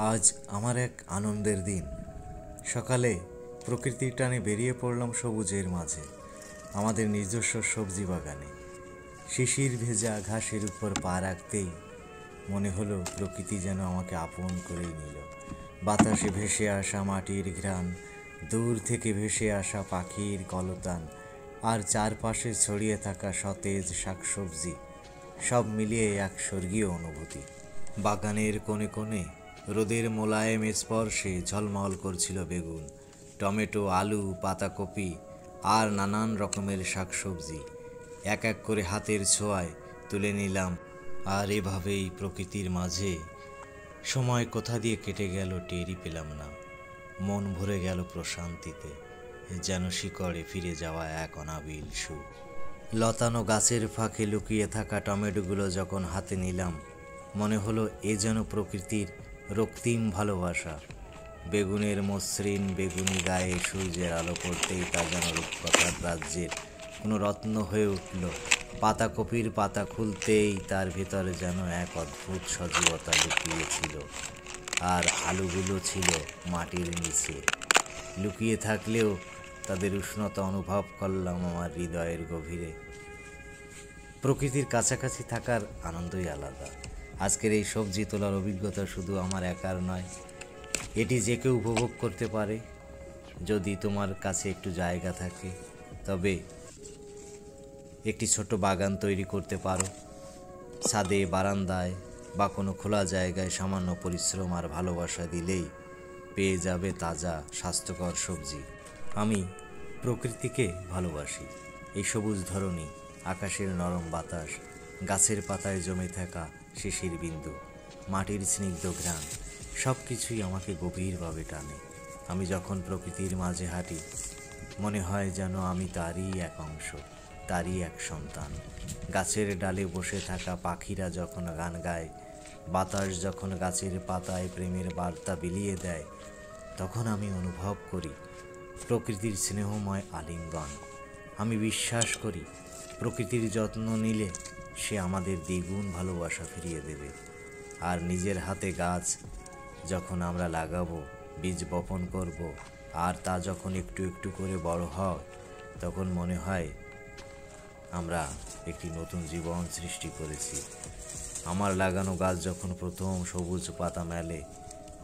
আজ আমার এক আনন্দের দিন। সকালে প্রকৃতির টানে বেরিয়ে পড়লাম সবুজের মাঝে, আমাদের নিজস্ব সবজি বাগানে। শিশির ভেজা ঘাসের উপর পা রাখতেই মনে হলো প্রকৃতি যেন আমাকে আপন করেই নিল। বাতাসে ভেসে আসা মাটির ঘ্রাণ, দূর থেকে ভেসে আসা পাখির কলতান, আর চারপাশে ছড়িয়ে থাকা সতেজ শাকসবজি, সব মিলিয়ে এক স্বর্গীয় অনুভূতি। বাগানের কোণে কোণে রোদের মোলায়েম স্পর্শে ঝলমল করছিল বেগুন, টমেটো, আলু, পাতাকপি আর নানান রকমের শাকসবজি। এক এক করে হাতের ছোঁয়ায় তুলে নিলাম, আর এভাবেই প্রকৃতির মাঝে সময় কোথা দিয়ে কেটে গেল টেরই পেলাম না। মন ভরে গেল প্রশান্তিতে, যেন শিকড়ে ফিরে যাওয়া এক অনাবিল সুখ। লতানো গাছের ফাঁকে লুকিয়ে থাকা টমেটোগুলো যখন হাতে নিলাম, মনে হলো এ যেন প্রকৃতির রক্তিম ভালোবাসা। বেগুনের মসৃণ বেগুনি গায়ে সূর্যের আলো পড়তেই তা যেন রূপকথার রাজ্যের কোনো রত্ন হয়ে উঠল। পাতাকপির পাতা খুলতেই তার ভেতরে যেন এক অদ্ভুত সজীবতা লুকিয়েছিল, আর আলুগুলো ছিল মাটির নিচে লুকিয়ে থাকলেও তাদের উষ্ণতা অনুভব করলাম আমার হৃদয়ের গভীরে। প্রকৃতির কাছাকাছি থাকার আনন্দই আলাদা। আজকের এই সবজি তোলার অভিজ্ঞতা শুধু আমার একার নয়, এটি যে কেউ উপভোগ করতে পারে। যদি তোমার কাছে একটু জায়গা থাকে, তবে একটি ছোট বাগান তৈরি করতে পারো। ছাদে, বারান্দায় বা কোনো খোলা জায়গায় সামান্য পরিশ্রম আর ভালোবাসা দিলেই পেয়ে যাবে তাজা স্বাস্থ্যকর সবজি। আমি প্রকৃতিকে ভালোবাসি। এই সবুজ ধরনী, আকাশের নরম বাতাস, গাছের পাতায় জমে থাকা শিশির বিন্দু, মাটির স্নিগ্ধ ঘ্রাণ, সব কিছুই আমাকে গভীরভাবে টানে। আমি যখন প্রকৃতির মাঝে হাঁটি, মনে হয় যেন আমি তারই এক অংশ, তারই এক সন্তান। গাছের ডালে বসে থাকা পাখিরা যখন গান গায়, বাতাস যখন গাছের পাতায় প্রেমের বার্তা বিলিয়ে দেয়, তখন আমি অনুভব করি প্রকৃতির স্নেহময় আলিঙ্গন। আমি বিশ্বাস করি প্রকৃতির যত্ন নিলে সে আমাদের দ্বিগুণ ভালোবাসা ফিরিয়ে দেবে। আর নিজের হাতে গাছ যখন আমরা লাগাবো, বীজ বপন করব, আর তা যখন একটু একটু করে বড় হয়, তখন মনে হয় আমরা একটি নতুন জীবন সৃষ্টি করেছি। আমার লাগানো গাছ যখন প্রথম সবুজ পাতা মেলে,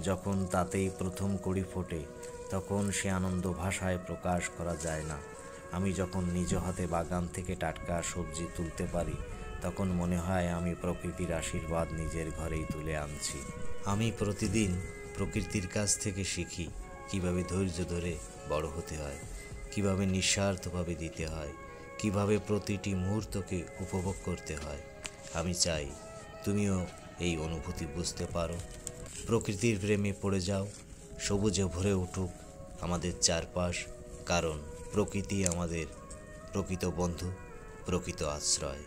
যখন তাতেই প্রথম কড়ি ফোটে, তখন সে আনন্দ ভাষায় প্রকাশ করা যায় না। আমি যখন নিজ হাতে বাগান থেকে টাটকা সবজি তুলতে পারি, তখন মনে হয় আমি প্রকৃতির আশীর্বাদ নিজের ঘরেই তুলে আনছি। আমি প্রতিদিন প্রকৃতির কাছ থেকে শিখি কিভাবে ধৈর্য ধরে বড় হতে হয়, কিভাবে নিঃস্বার্থভাবে দিতে হয়, কিভাবে প্রতিটি মুহূর্তকে উপভোগ করতে হয়। আমি চাই তুমিও এই অনুভূতি বুঝতে পারো। প্রকৃতির প্রেমে পড়ে যাও, সবুজে ভরে উঠুক আমাদের চারপাশ, কারণ প্রকৃতি আমাদের প্রকৃত বন্ধু, প্রকৃত আশ্রয়।